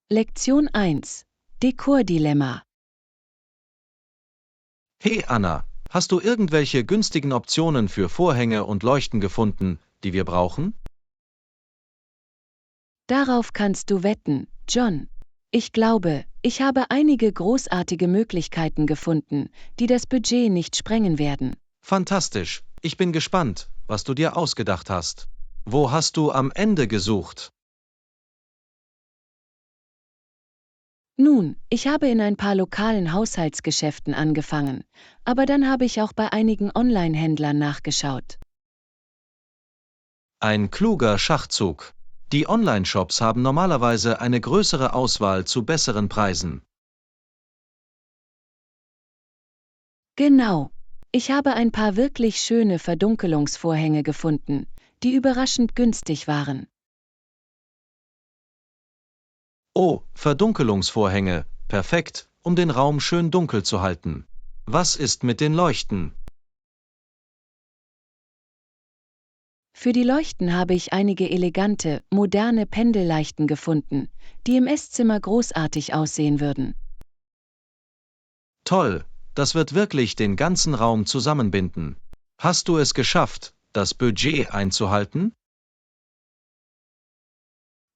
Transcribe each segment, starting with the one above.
Lektion 1. Dekordilemma. Hey Anna, hast du irgendwelche günstigen Optionen für Vorhänge und Leuchten gefunden, die wir brauchen? Darauf kannst du wetten, John. Ich glaube, ich habe einige großartige Möglichkeiten gefunden, die das Budget nicht sprengen werden. Fantastisch, ich bin gespannt, was du dir ausgedacht hast. Wo hast du am Ende gesucht? Nun, ich habe in ein paar lokalen Haushaltsgeschäften angefangen, aber dann habe ich auch bei einigen Online-Händlern nachgeschaut. Ein kluger Schachzug. Die Online-Shops haben normalerweise eine größere Auswahl zu besseren Preisen. Genau. Ich habe ein paar wirklich schöne Verdunkelungsvorhänge gefunden, die überraschend günstig waren. Oh, Verdunkelungsvorhänge, perfekt, um den Raum schön dunkel zu halten. Was ist mit den Leuchten? Für die Leuchten habe ich einige elegante, moderne Pendelleuchten gefunden, die im Esszimmer großartig aussehen würden. Toll, das wird wirklich den ganzen Raum zusammenbinden. Hast du es geschafft, das Budget einzuhalten?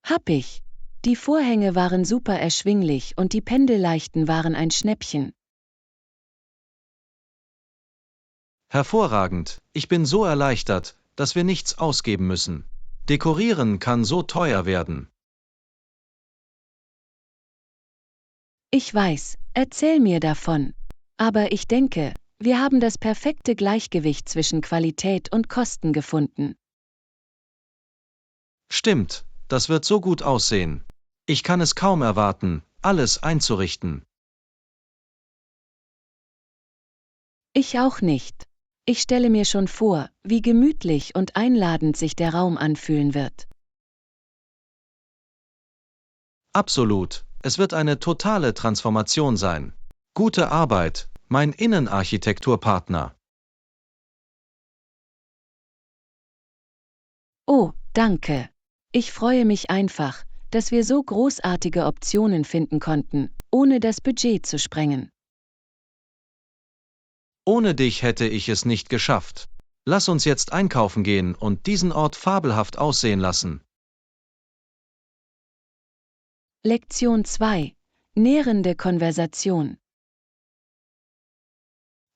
Hab ich. Die Vorhänge waren super erschwinglich und die Pendelleuchten waren ein Schnäppchen. Hervorragend, ich bin so erleichtert, dass wir nichts ausgeben müssen. Dekorieren kann so teuer werden. Ich weiß, erzähl mir davon. Aber ich denke, wir haben das perfekte Gleichgewicht zwischen Qualität und Kosten gefunden. Stimmt, das wird so gut aussehen. Ich kann es kaum erwarten, alles einzurichten. Ich auch nicht. Ich stelle mir schon vor, wie gemütlich und einladend sich der Raum anfühlen wird. Absolut, es wird eine totale Transformation sein. Gute Arbeit, mein Innenarchitekturpartner. Oh, danke. Ich freue mich einfach, dass wir so großartige Optionen finden konnten, ohne das Budget zu sprengen. Ohne dich hätte ich es nicht geschafft. Lass uns jetzt einkaufen gehen und diesen Ort fabelhaft aussehen lassen. Lektion 2. Nährende Konversation.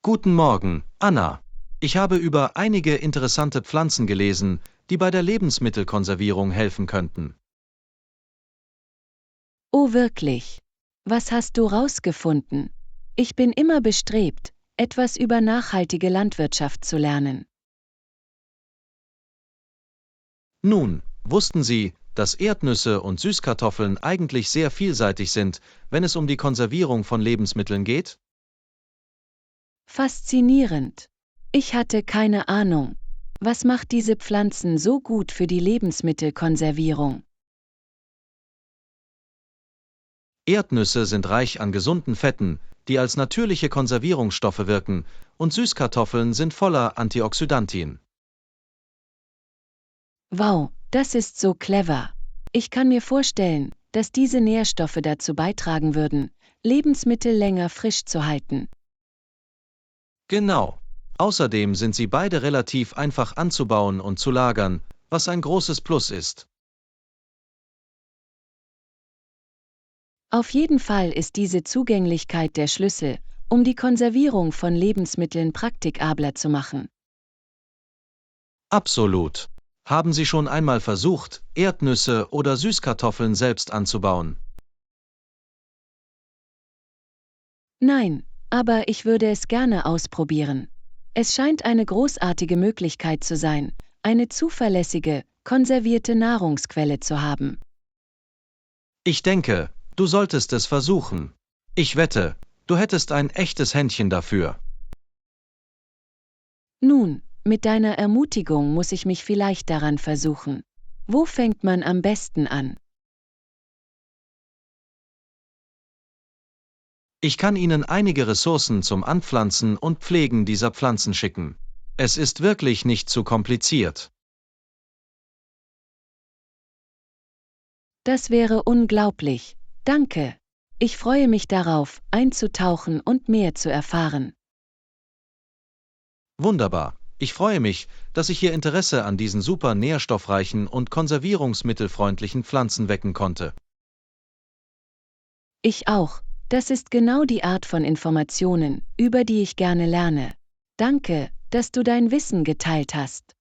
Guten Morgen, Anna. Ich habe über einige interessante Pflanzen gelesen, die bei der Lebensmittelkonservierung helfen könnten. Oh wirklich? Was hast du rausgefunden? Ich bin immer bestrebt, etwas über nachhaltige Landwirtschaft zu lernen. Nun, wussten Sie, dass Erdnüsse und Süßkartoffeln eigentlich sehr vielseitig sind, wenn es um die Konservierung von Lebensmitteln geht? Faszinierend. Ich hatte keine Ahnung. Was macht diese Pflanzen so gut für die Lebensmittelkonservierung? Erdnüsse sind reich an gesunden Fetten, die als natürliche Konservierungsstoffe wirken, und Süßkartoffeln sind voller Antioxidantien. Wow, das ist so clever. Ich kann mir vorstellen, dass diese Nährstoffe dazu beitragen würden, Lebensmittel länger frisch zu halten. Genau. Außerdem sind sie beide relativ einfach anzubauen und zu lagern, was ein großes Plus ist. Auf jeden Fall ist diese Zugänglichkeit der Schlüssel, um die Konservierung von Lebensmitteln praktikabler zu machen. Absolut. Haben Sie schon einmal versucht, Erdnüsse oder Süßkartoffeln selbst anzubauen? Nein, aber ich würde es gerne ausprobieren. Es scheint eine großartige Möglichkeit zu sein, eine zuverlässige, konservierte Nahrungsquelle zu haben. Ich denke, du solltest es versuchen. Ich wette, du hättest ein echtes Händchen dafür. Nun, mit deiner Ermutigung muss ich mich vielleicht daran versuchen. Wo fängt man am besten an? Ich kann Ihnen einige Ressourcen zum Anpflanzen und Pflegen dieser Pflanzen schicken. Es ist wirklich nicht zu kompliziert. Das wäre unglaublich. Danke. Ich freue mich darauf, einzutauchen und mehr zu erfahren. Wunderbar. Ich freue mich, dass ich Ihr Interesse an diesen super nährstoffreichen und konservierungsmittelfreundlichen Pflanzen wecken konnte. Ich auch. Das ist genau die Art von Informationen, über die ich gerne lerne. Danke, dass du dein Wissen geteilt hast.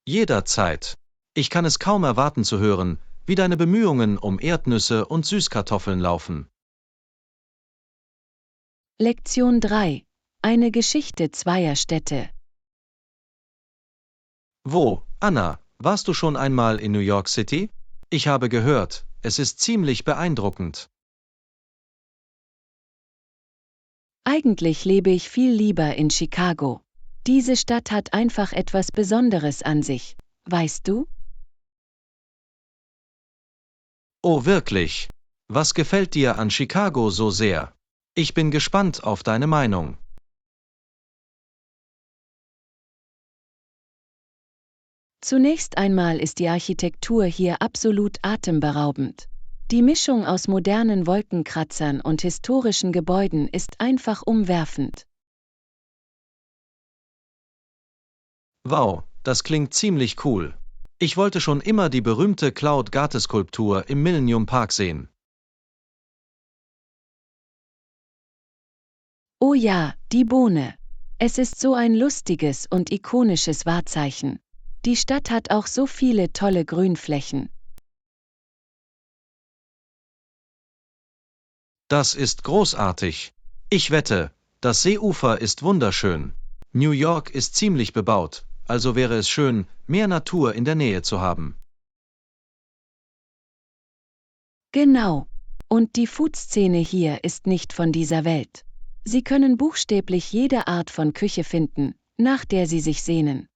Jederzeit. Ich kann es kaum erwarten zu hören, wie deine Bemühungen um Erdnüsse und Süßkartoffeln laufen. Lektion 3. Eine Geschichte zweier Städte. Wo, Anna, warst du schon einmal in New York City? Ich habe gehört, es ist ziemlich beeindruckend. Eigentlich lebe ich viel lieber in Chicago. Diese Stadt hat einfach etwas Besonderes an sich, weißt du? Oh wirklich? Was gefällt dir an Chicago so sehr? Ich bin gespannt auf deine Meinung. Zunächst einmal ist die Architektur hier absolut atemberaubend. Die Mischung aus modernen Wolkenkratzern und historischen Gebäuden ist einfach umwerfend. Wow, das klingt ziemlich cool. Ich wollte schon immer die berühmte Cloud-Gate-Skulptur im Millennium Park sehen. Oh ja, die Bohne. Es ist so ein lustiges und ikonisches Wahrzeichen. Die Stadt hat auch so viele tolle Grünflächen. Das ist großartig. Ich wette, das Seeufer ist wunderschön. New York ist ziemlich bebaut, also wäre es schön, mehr Natur in der Nähe zu haben. Genau. Und die Food-Szene hier ist nicht von dieser Welt. Sie können buchstäblich jede Art von Küche finden, nach der Sie sich sehnen.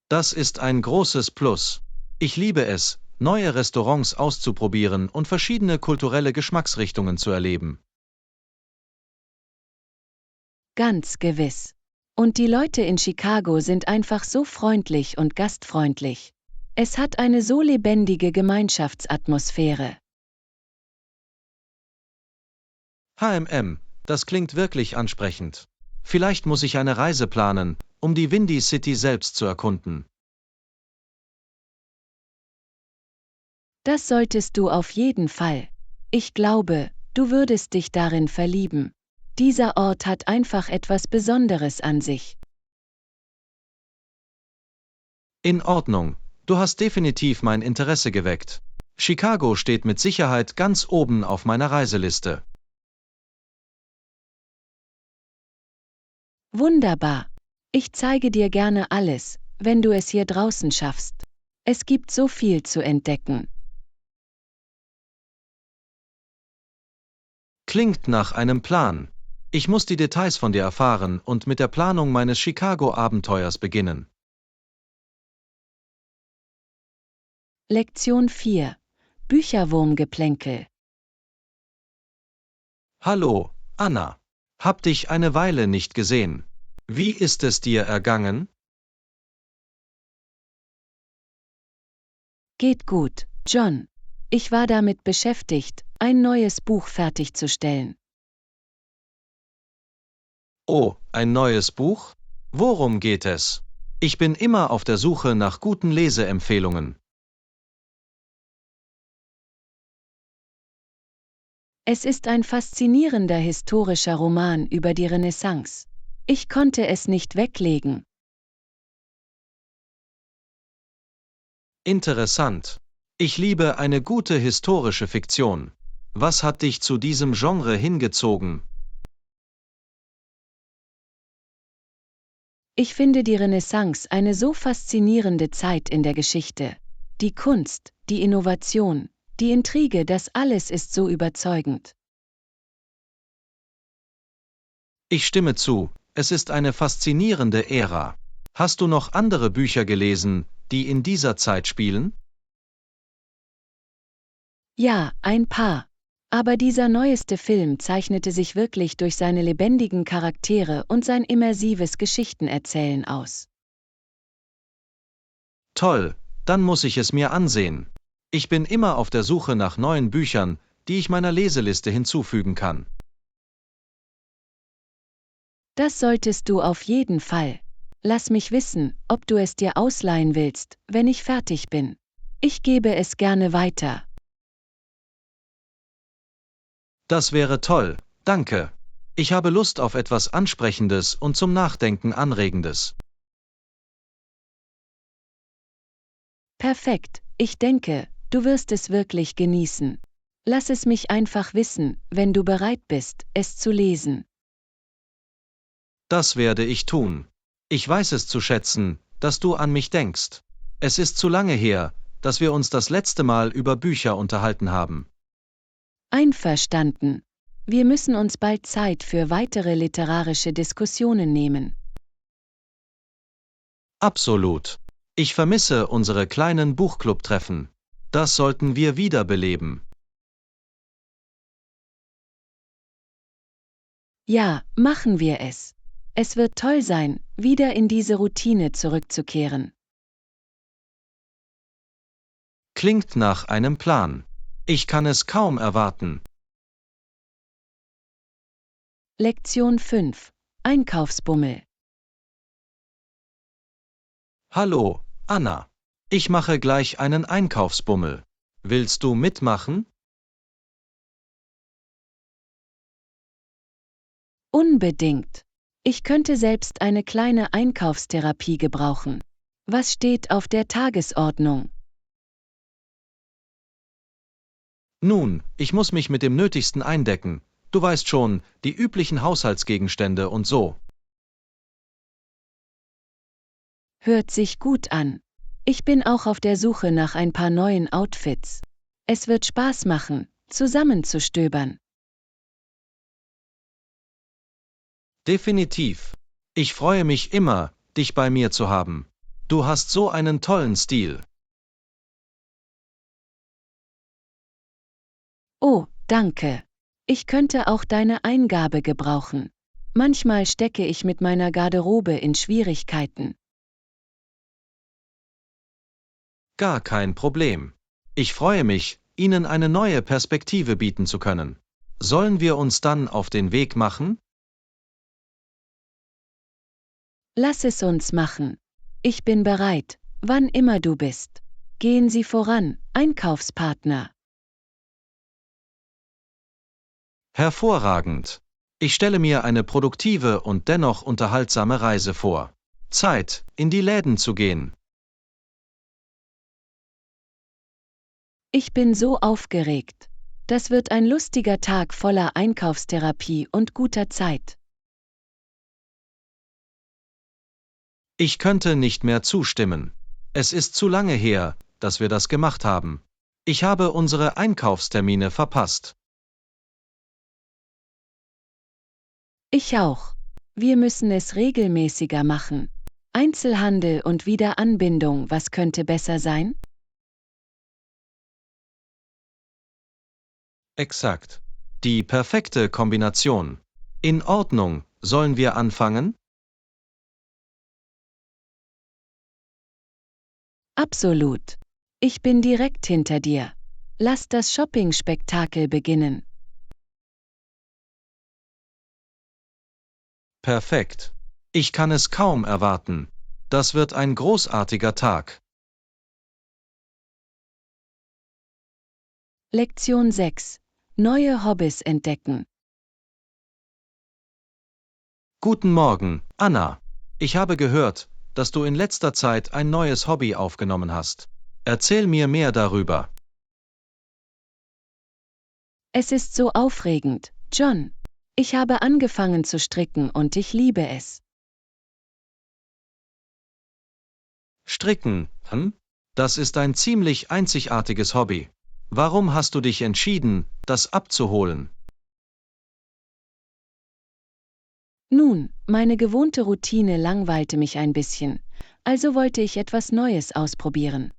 Das ist ein großes Plus. Ich liebe es, neue Restaurants auszuprobieren und verschiedene kulturelle Geschmacksrichtungen zu erleben. Ganz gewiss. Und die Leute in Chicago sind einfach so freundlich und gastfreundlich. Es hat eine so lebendige Gemeinschaftsatmosphäre. Das klingt wirklich ansprechend. Vielleicht muss ich eine Reise planen, um die Windy City selbst zu erkunden. Das solltest du auf jeden Fall. Ich glaube, du würdest dich darin verlieben. Dieser Ort hat einfach etwas Besonderes an sich. In Ordnung, du hast definitiv mein Interesse geweckt. Chicago steht mit Sicherheit ganz oben auf meiner Reiseliste. Wunderbar. Ich zeige dir gerne alles, wenn du es hier draußen schaffst. Es gibt so viel zu entdecken. Klingt nach einem Plan. Ich muss die Details von dir erfahren und mit der Planung meines Chicago-Abenteuers beginnen. Lektion 4. Bücherwurmgeplänkel. Hallo, Anna. Hab dich eine Weile nicht gesehen. Wie ist es dir ergangen? Geht gut, John. Ich war damit beschäftigt, ein neues Buch fertigzustellen. Oh, ein neues Buch? Worum geht es? Ich bin immer auf der Suche nach guten Leseempfehlungen. Es ist ein faszinierender historischer Roman über die Renaissance. Ich konnte es nicht weglegen. Interessant. Ich liebe eine gute historische Fiktion. Was hat dich zu diesem Genre hingezogen? Ich finde die Renaissance eine so faszinierende Zeit in der Geschichte. Die Kunst, die Innovation, die Intrige, das alles ist so überzeugend. Ich stimme zu, es ist eine faszinierende Ära. Hast du noch andere Bücher gelesen, die in dieser Zeit spielen? Ja, ein paar. Aber dieser neueste Film zeichnete sich wirklich durch seine lebendigen Charaktere und sein immersives Geschichtenerzählen aus. Toll, dann muss ich es mir ansehen. Ich bin immer auf der Suche nach neuen Büchern, die ich meiner Leseliste hinzufügen kann. Das solltest du auf jeden Fall. Lass mich wissen, ob du es dir ausleihen willst, wenn ich fertig bin. Ich gebe es gerne weiter. Das wäre toll, danke. Ich habe Lust auf etwas Ansprechendes und zum Nachdenken Anregendes. Perfekt, ich denke, du wirst es wirklich genießen. Lass es mich einfach wissen, wenn du bereit bist, es zu lesen. Das werde ich tun. Ich weiß es zu schätzen, dass du an mich denkst. Es ist zu lange her, dass wir uns das letzte Mal über Bücher unterhalten haben. Einverstanden. Wir müssen uns bald Zeit für weitere literarische Diskussionen nehmen. Absolut. Ich vermisse unsere kleinen Buchclub-Treffen. Das sollten wir wiederbeleben. Ja, machen wir es. Es wird toll sein, wieder in diese Routine zurückzukehren. Klingt nach einem Plan. Ich kann es kaum erwarten. Lektion 5. Einkaufsbummel. Hallo, Anna. Ich mache gleich einen Einkaufsbummel. Willst du mitmachen? Unbedingt. Ich könnte selbst eine kleine Einkaufstherapie gebrauchen. Was steht auf der Tagesordnung? Nun, ich muss mich mit dem Nötigsten eindecken. Du weißt schon, die üblichen Haushaltsgegenstände und so. Hört sich gut an. Ich bin auch auf der Suche nach ein paar neuen Outfits. Es wird Spaß machen, zusammenzustöbern. Definitiv. Ich freue mich immer, dich bei mir zu haben. Du hast so einen tollen Stil. Oh, danke. Ich könnte auch deine Eingabe gebrauchen. Manchmal stecke ich mit meiner Garderobe in Schwierigkeiten. Gar kein Problem. Ich freue mich, Ihnen eine neue Perspektive bieten zu können. Sollen wir uns dann auf den Weg machen? Lass es uns machen. Ich bin bereit, wann immer du bist. Gehen Sie voran, Einkaufspartner. Hervorragend. Ich stelle mir eine produktive und dennoch unterhaltsame Reise vor. Zeit, in die Läden zu gehen. Ich bin so aufgeregt. Das wird ein lustiger Tag voller Einkaufstherapie und guter Zeit. Ich könnte nicht mehr zustimmen. Es ist zu lange her, dass wir das gemacht haben. Ich habe unsere Einkaufstermine verpasst. Ich auch. Wir müssen es regelmäßiger machen. Einzelhandel und Wiederanbindung, was könnte besser sein? Exakt. Die perfekte Kombination. In Ordnung, sollen wir anfangen? Absolut. Ich bin direkt hinter dir. Lass das Shopping-Spektakel beginnen. Perfekt. Ich kann es kaum erwarten. Das wird ein großartiger Tag. Lektion 6. Neue Hobbys entdecken. Guten Morgen, Anna. Ich habe gehört, dass du in letzter Zeit ein neues Hobby aufgenommen hast. Erzähl mir mehr darüber. Es ist so aufregend, John. Ich habe angefangen zu stricken und ich liebe es. Stricken, hm? Das ist ein ziemlich einzigartiges Hobby. Warum hast du dich entschieden, das abzuholen? Nun, meine gewohnte Routine langweilte mich ein bisschen, also wollte ich etwas Neues ausprobieren.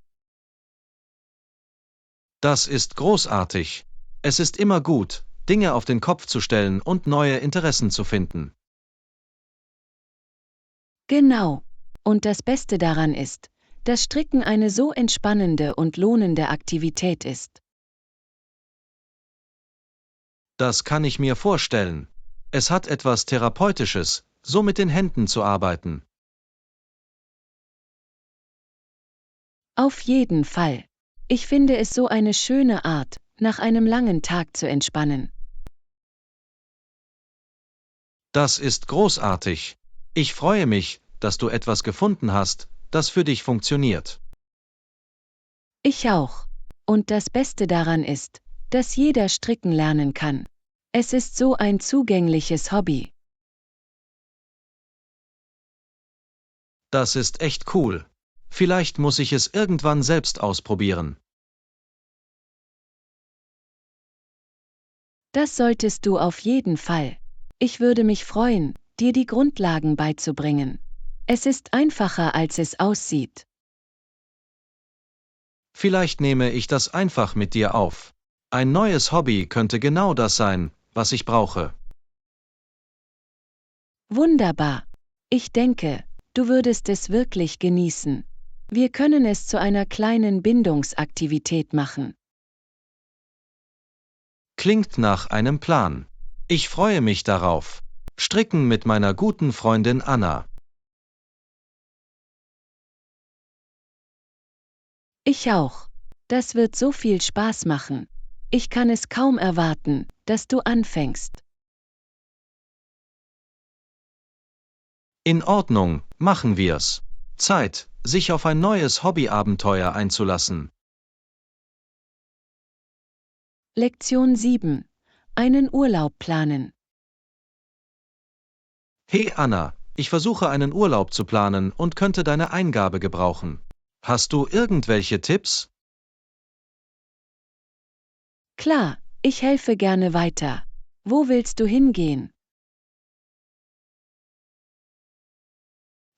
Das ist großartig. Es ist immer gut, Dinge auf den Kopf zu stellen und neue Interessen zu finden. Genau. Und das Beste daran ist, dass Stricken eine so entspannende und lohnende Aktivität ist. Das kann ich mir vorstellen. Es hat etwas Therapeutisches, so mit den Händen zu arbeiten. Auf jeden Fall. Ich finde es so eine schöne Art, nach einem langen Tag zu entspannen. Das ist großartig. Ich freue mich, dass du etwas gefunden hast, das für dich funktioniert. Ich auch. Und das Beste daran ist, dass jeder stricken lernen kann. Es ist so ein zugängliches Hobby. Das ist echt cool. Vielleicht muss ich es irgendwann selbst ausprobieren. Das solltest du auf jeden Fall. Ich würde mich freuen, dir die Grundlagen beizubringen. Es ist einfacher, als es aussieht. Vielleicht nehme ich das einfach mit dir auf. Ein neues Hobby könnte genau das sein, was ich brauche. Wunderbar. Ich denke, du würdest es wirklich genießen. Wir können es zu einer kleinen Bindungsaktivität machen. Klingt nach einem Plan. Ich freue mich darauf. Stricken mit meiner guten Freundin Anna. Ich auch. Das wird so viel Spaß machen. Ich kann es kaum erwarten, dass du anfängst. In Ordnung, machen wir's. Zeit, sich auf ein neues Hobbyabenteuer einzulassen. Lektion 7. Einen Urlaub planen. Hey Anna, ich versuche einen Urlaub zu planen und könnte deine Eingabe gebrauchen. Hast du irgendwelche Tipps? Klar, ich helfe gerne weiter. Wo willst du hingehen?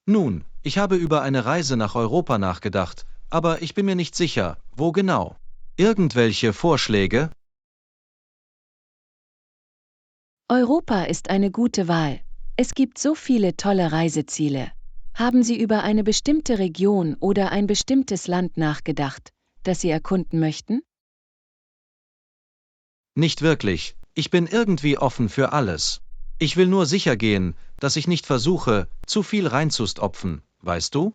Nun, ich habe über eine Reise nach Europa nachgedacht, aber ich bin mir nicht sicher, wo genau. Irgendwelche Vorschläge? Europa ist eine gute Wahl. Es gibt so viele tolle Reiseziele. Haben Sie über eine bestimmte Region oder ein bestimmtes Land nachgedacht, das Sie erkunden möchten? Nicht wirklich, ich bin irgendwie offen für alles. Ich will nur sicher gehen, dass ich nicht versuche, zu viel reinzustopfen, weißt du?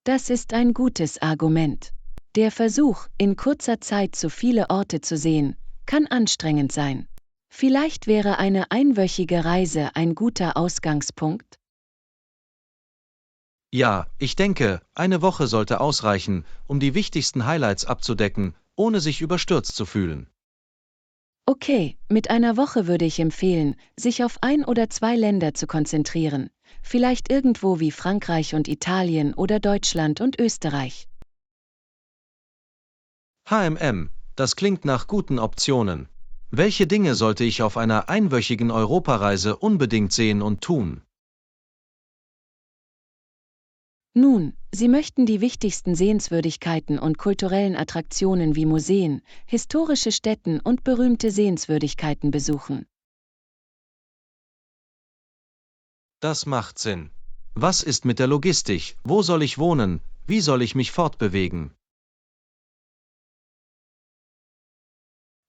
Das ist ein gutes Argument. Der Versuch, in kurzer Zeit so viele Orte zu sehen, kann anstrengend sein. Vielleicht wäre eine einwöchige Reise ein guter Ausgangspunkt? Ja, ich denke, eine Woche sollte ausreichen, um die wichtigsten Highlights abzudecken, ohne sich überstürzt zu fühlen. Okay, mit einer Woche würde ich empfehlen, sich auf 1 oder 2 Länder zu konzentrieren. Vielleicht irgendwo wie Frankreich und Italien oder Deutschland und Österreich. Das klingt nach guten Optionen. Welche Dinge sollte ich auf einer einwöchigen Europareise unbedingt sehen und tun? Nun, Sie möchten die wichtigsten Sehenswürdigkeiten und kulturellen Attraktionen wie Museen, historische Stätten und berühmte Sehenswürdigkeiten besuchen. Das macht Sinn. Was ist mit der Logistik? Wo soll ich wohnen? Wie soll ich mich fortbewegen?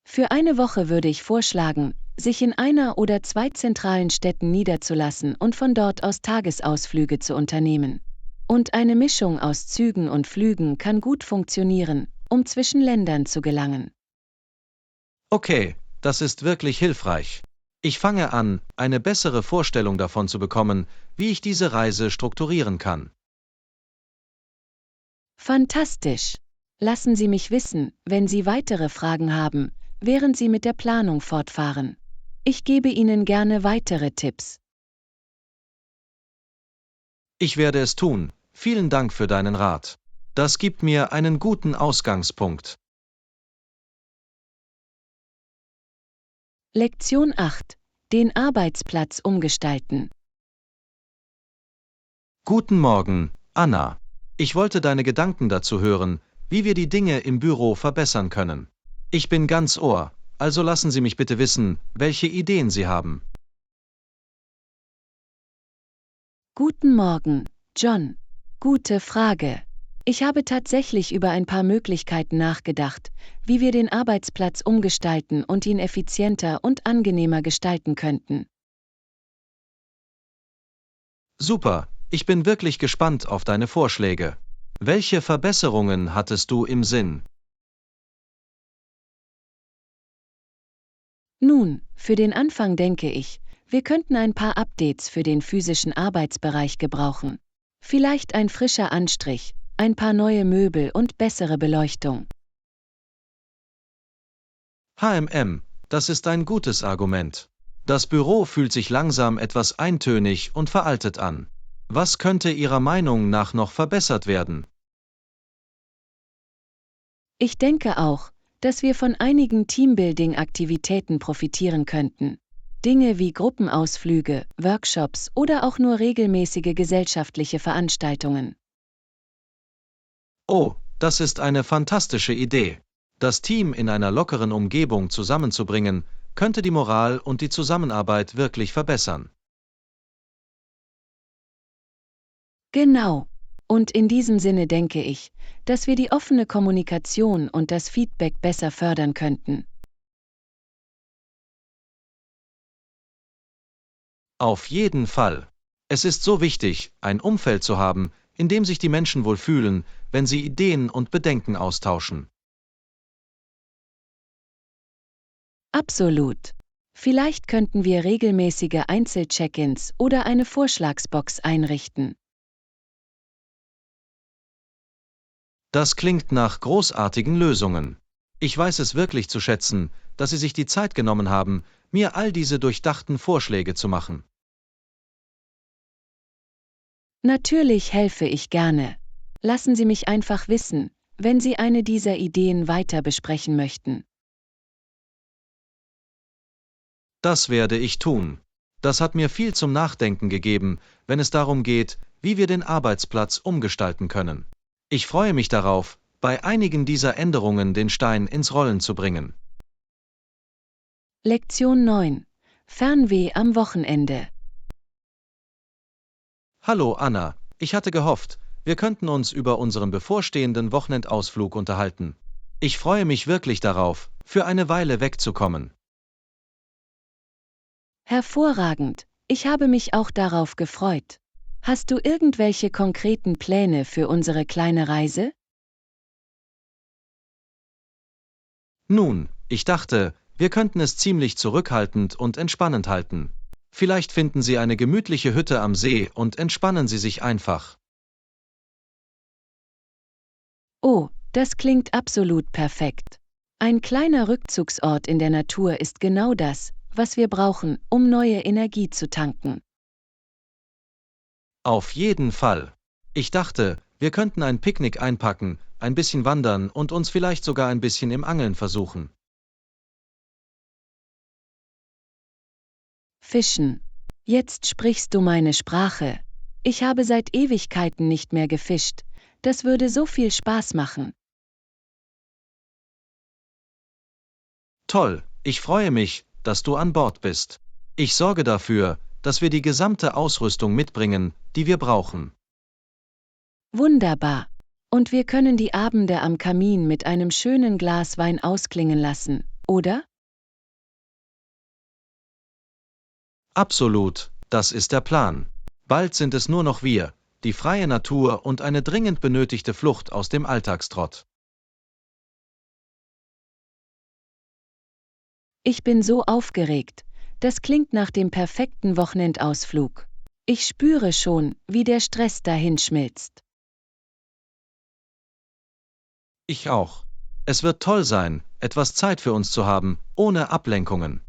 Für eine Woche würde ich vorschlagen, sich in 1 oder 2 zentralen Städten niederzulassen und von dort aus Tagesausflüge zu unternehmen. Und eine Mischung aus Zügen und Flügen kann gut funktionieren, um zwischen Ländern zu gelangen. Okay, das ist wirklich hilfreich. Ich fange an, eine bessere Vorstellung davon zu bekommen, wie ich diese Reise strukturieren kann. Fantastisch! Lassen Sie mich wissen, wenn Sie weitere Fragen haben, während Sie mit der Planung fortfahren. Ich gebe Ihnen gerne weitere Tipps. Ich werde es tun. Vielen Dank für deinen Rat. Das gibt mir einen guten Ausgangspunkt. Lektion 8. Den Arbeitsplatz umgestalten. Guten Morgen, Anna. Ich wollte deine Gedanken dazu hören, wie wir die Dinge im Büro verbessern können. Ich bin ganz Ohr, also lassen Sie mich bitte wissen, welche Ideen Sie haben. Guten Morgen, John. Gute Frage. Ich habe tatsächlich über ein paar Möglichkeiten nachgedacht, wie wir den Arbeitsplatz umgestalten und ihn effizienter und angenehmer gestalten könnten. Super, ich bin wirklich gespannt auf deine Vorschläge. Welche Verbesserungen hattest du im Sinn? Nun, für den Anfang denke ich, wir könnten ein paar Updates für den physischen Arbeitsbereich gebrauchen. Vielleicht ein frischer Anstrich, ein paar neue Möbel und bessere Beleuchtung. Das ist ein gutes Argument. Das Büro fühlt sich langsam etwas eintönig und veraltet an. Was könnte Ihrer Meinung nach noch verbessert werden? Ich denke auch, dass wir von einigen Teambuilding-Aktivitäten profitieren könnten. Dinge wie Gruppenausflüge, Workshops oder auch nur regelmäßige gesellschaftliche Veranstaltungen. Oh, das ist eine fantastische Idee. Das Team in einer lockeren Umgebung zusammenzubringen, könnte die Moral und die Zusammenarbeit wirklich verbessern. Genau. Und in diesem Sinne denke ich, dass wir die offene Kommunikation und das Feedback besser fördern könnten. Auf jeden Fall. Es ist so wichtig, ein Umfeld zu haben, in dem sich die Menschen wohl fühlen, wenn sie Ideen und Bedenken austauschen. Absolut. Vielleicht könnten wir regelmäßige Einzel-Check-ins oder eine Vorschlagsbox einrichten. Das klingt nach großartigen Lösungen. Ich weiß es wirklich zu schätzen, dass Sie sich die Zeit genommen haben, mir all diese durchdachten Vorschläge zu machen. Natürlich helfe ich gerne. Lassen Sie mich einfach wissen, wenn Sie eine dieser Ideen weiter besprechen möchten. Das werde ich tun. Das hat mir viel zum Nachdenken gegeben, wenn es darum geht, wie wir den Arbeitsplatz umgestalten können. Ich freue mich darauf, bei einigen dieser Änderungen den Stein ins Rollen zu bringen. Lektion 9. Fernweh am Wochenende. Hallo Anna, ich hatte gehofft, wir könnten uns über unseren bevorstehenden Wochenendausflug unterhalten. Ich freue mich wirklich darauf, für eine Weile wegzukommen. Hervorragend. Ich habe mich auch darauf gefreut. Hast du irgendwelche konkreten Pläne für unsere kleine Reise? Nun, ich dachte, wir könnten es ziemlich zurückhaltend und entspannend halten. Vielleicht finden Sie eine gemütliche Hütte am See und entspannen Sie sich einfach. Oh, das klingt absolut perfekt. Ein kleiner Rückzugsort in der Natur ist genau das, was wir brauchen, um neue Energie zu tanken. Auf jeden Fall. Ich dachte, wir könnten ein Picknick einpacken, ein bisschen wandern und uns vielleicht sogar ein bisschen im Angeln versuchen. Fischen. Jetzt sprichst du meine Sprache. Ich habe seit Ewigkeiten nicht mehr gefischt. Das würde so viel Spaß machen. Toll, ich freue mich, dass du an Bord bist. Ich sorge dafür, dass wir die gesamte Ausrüstung mitbringen, die wir brauchen. Wunderbar. Und wir können die Abende am Kamin mit einem schönen Glas Wein ausklingen lassen, oder? Absolut, das ist der Plan. Bald sind es nur noch wir, die freie Natur und eine dringend benötigte Flucht aus dem Alltagstrott. Ich bin so aufgeregt. Das klingt nach dem perfekten Wochenendausflug. Ich spüre schon, wie der Stress dahin schmilzt. Ich auch. Es wird toll sein, etwas Zeit für uns zu haben, ohne Ablenkungen.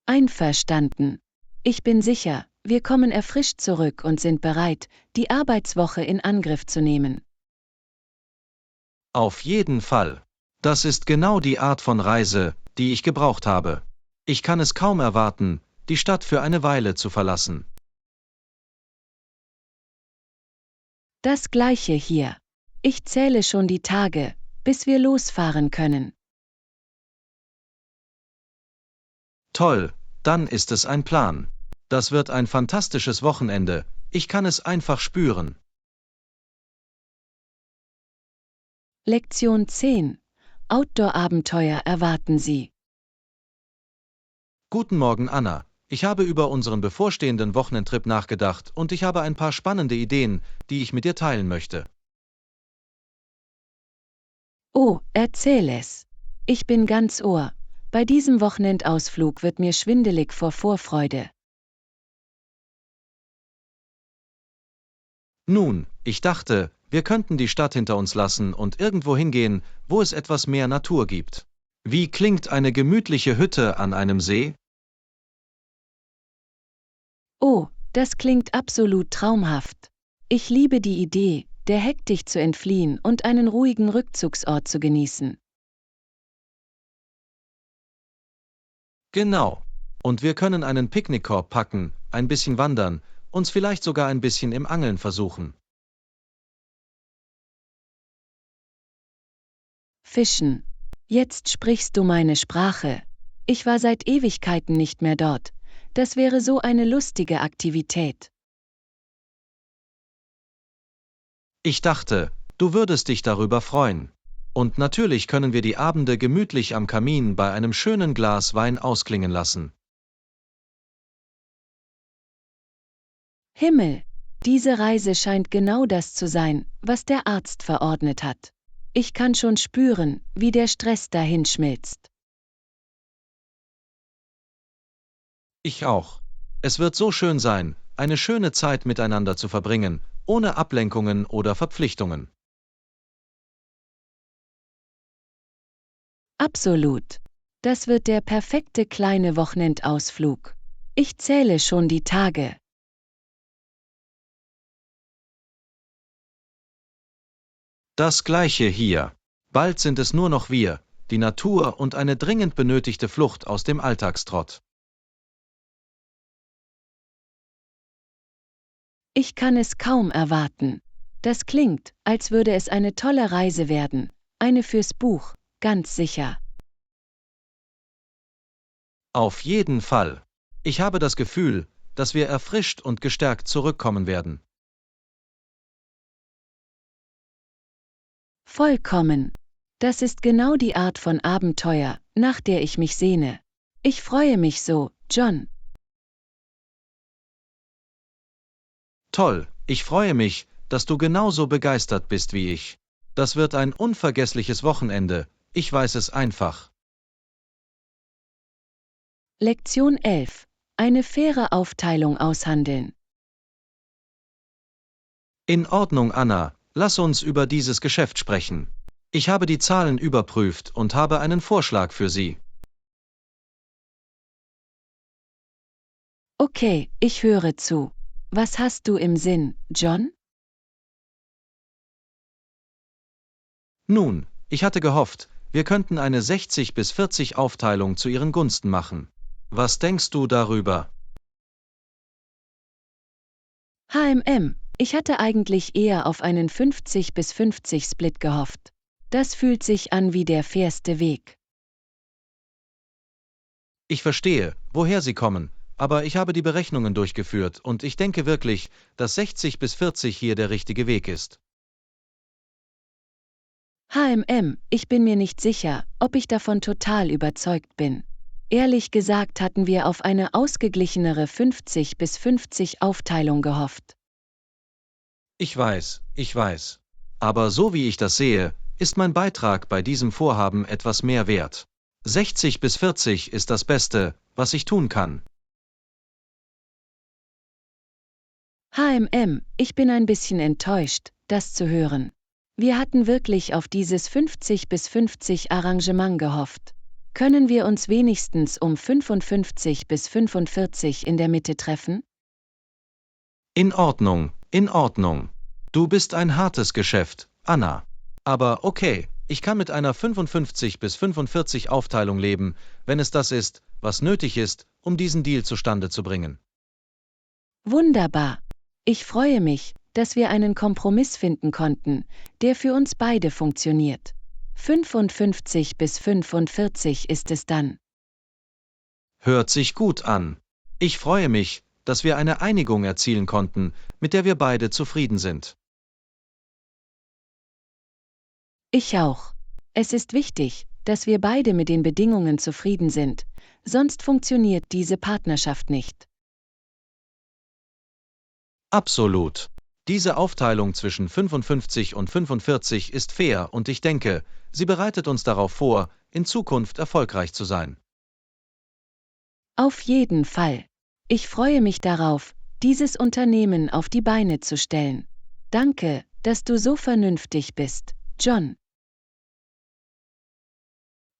Einverstanden. Ich bin sicher, wir kommen erfrischt zurück und sind bereit, die Arbeitswoche in Angriff zu nehmen. Auf jeden Fall. Das ist genau die Art von Reise, die ich gebraucht habe. Ich kann es kaum erwarten, die Stadt für eine Weile zu verlassen. Das gleiche hier. Ich zähle schon die Tage, bis wir losfahren können. Toll, dann ist es ein Plan. Das wird ein fantastisches Wochenende, ich kann es einfach spüren. Lektion 10. Outdoor-Abenteuer erwarten Sie. Guten Morgen, Anna. Ich habe über unseren bevorstehenden Wochenendtrip nachgedacht und ich habe ein paar spannende Ideen, die ich mit dir teilen möchte. Oh, erzähl es. Ich bin ganz Ohr. Bei diesem Wochenendausflug wird mir schwindelig vor Vorfreude. Nun, ich dachte, wir könnten die Stadt hinter uns lassen und irgendwo hingehen, wo es etwas mehr Natur gibt. Wie klingt eine gemütliche Hütte an einem See? Oh, das klingt absolut traumhaft. Ich liebe die Idee, der Hektik zu entfliehen und einen ruhigen Rückzugsort zu genießen. Genau. Und wir können einen Picknickkorb packen, ein bisschen wandern, uns vielleicht sogar ein bisschen im Angeln versuchen. Fischen. Jetzt sprichst du meine Sprache. Ich war seit Ewigkeiten nicht mehr dort. Das wäre so eine lustige Aktivität. Ich dachte, du würdest dich darüber freuen. Und natürlich können wir die Abende gemütlich am Kamin bei einem schönen Glas Wein ausklingen lassen. Himmel! Diese Reise scheint genau das zu sein, was der Arzt verordnet hat. Ich kann schon spüren, wie der Stress dahin schmilzt. Ich auch. Es wird so schön sein, eine schöne Zeit miteinander zu verbringen, ohne Ablenkungen oder Verpflichtungen. Absolut. Das wird der perfekte kleine Wochenendausflug. Ich zähle schon die Tage. Das Gleiche hier. Bald sind es nur noch wir, die Natur und eine dringend benötigte Flucht aus dem Alltagstrott. Ich kann es kaum erwarten. Das klingt, als würde es eine tolle Reise werden, eine fürs Buch, ganz sicher. Auf jeden Fall. Ich habe das Gefühl, dass wir erfrischt und gestärkt zurückkommen werden. Vollkommen. Das ist genau die Art von Abenteuer, nach der ich mich sehne. Ich freue mich so, John. Toll, ich freue mich, dass du genauso begeistert bist wie ich. Das wird ein unvergessliches Wochenende, ich weiß es einfach. Lektion 11. Eine faire Aufteilung aushandeln. In Ordnung, Anna, lass uns über dieses Geschäft sprechen. Ich habe die Zahlen überprüft und habe einen Vorschlag für Sie. Okay, ich höre zu. Was hast du im Sinn, John? Nun, ich hatte gehofft, wir könnten eine 60 bis 40 Aufteilung zu Ihren Gunsten machen. Was denkst du darüber? Ich hatte eigentlich eher auf einen 50 bis 50 Split gehofft. Das fühlt sich an wie der fairste Weg. Ich verstehe, woher Sie kommen, aber ich habe die Berechnungen durchgeführt und ich denke wirklich, dass 60 bis 40 hier der richtige Weg ist. Ich bin mir nicht sicher, ob ich davon total überzeugt bin. Ehrlich gesagt hatten wir auf eine ausgeglichenere 50 bis 50 Aufteilung gehofft. Ich weiß. Aber so wie ich das sehe, ist mein Beitrag bei diesem Vorhaben etwas mehr wert. 60 bis 40 ist das Beste, was ich tun kann. Ich bin ein bisschen enttäuscht, das zu hören. Wir hatten wirklich auf dieses 50 bis 50 Arrangement gehofft. Können wir uns wenigstens um 55 bis 45 in der Mitte treffen? In Ordnung, in Ordnung. Du bist ein hartes Geschäft, Anna. Aber okay, ich kann mit einer 55 bis 45 Aufteilung leben, wenn es das ist, was nötig ist, um diesen Deal zustande zu bringen. Wunderbar. Ich freue mich, dass wir einen Kompromiss finden konnten, der für uns beide funktioniert. 55 bis 45 ist es dann. Hört sich gut an. Ich freue mich, dass wir eine Einigung erzielen konnten, mit der wir beide zufrieden sind. Ich auch. Es ist wichtig, dass wir beide mit den Bedingungen zufrieden sind, sonst funktioniert diese Partnerschaft nicht. Absolut. Diese Aufteilung zwischen 55 und 45 ist fair und ich denke, sie bereitet uns darauf vor, in Zukunft erfolgreich zu sein. Auf jeden Fall. Ich freue mich darauf, dieses Unternehmen auf die Beine zu stellen. Danke, dass du so vernünftig bist, John.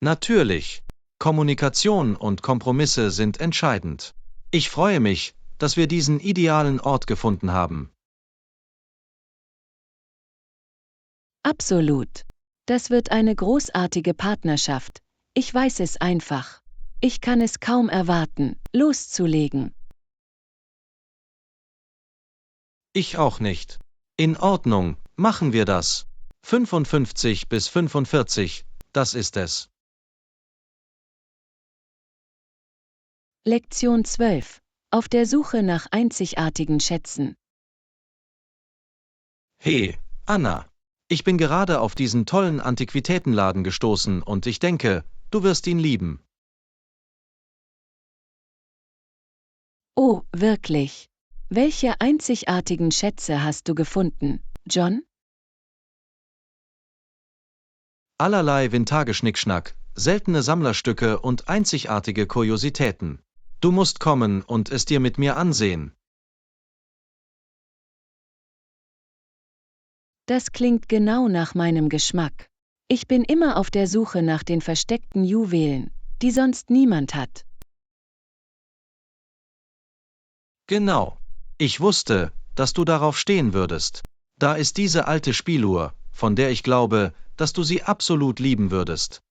Natürlich. Kommunikation und Kompromisse sind entscheidend. Ich freue mich, dass wir diesen idealen Ort gefunden haben. Absolut. Das wird eine großartige Partnerschaft. Ich weiß es einfach. Ich kann es kaum erwarten, loszulegen. Ich auch nicht. In Ordnung, machen wir das. 55 bis 45, das ist es. Lektion 12. Auf der Suche nach einzigartigen Schätzen. Hey, Anna. Ich bin gerade auf diesen tollen Antiquitätenladen gestoßen und ich denke, du wirst ihn lieben. Oh, wirklich? Welche einzigartigen Schätze hast du gefunden, John? Allerlei Vintage-Schnickschnack, seltene Sammlerstücke und einzigartige Kuriositäten. Du musst kommen und es dir mit mir ansehen. Das klingt genau nach meinem Geschmack. Ich bin immer auf der Suche nach den versteckten Juwelen, die sonst niemand hat. Genau. Ich wusste, dass du darauf stehen würdest. Da ist diese alte Spieluhr, von der ich glaube, dass du sie absolut lieben würdest.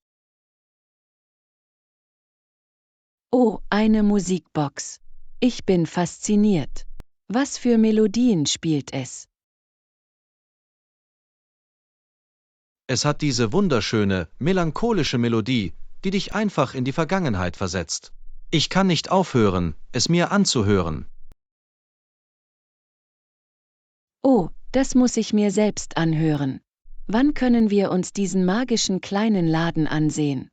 Oh, eine Musikbox. Ich bin fasziniert. Was für Melodien spielt es? Es hat diese wunderschöne, melancholische Melodie, die dich einfach in die Vergangenheit versetzt. Ich kann nicht aufhören, es mir anzuhören. Oh, das muss ich mir selbst anhören. Wann können wir uns diesen magischen kleinen Laden ansehen?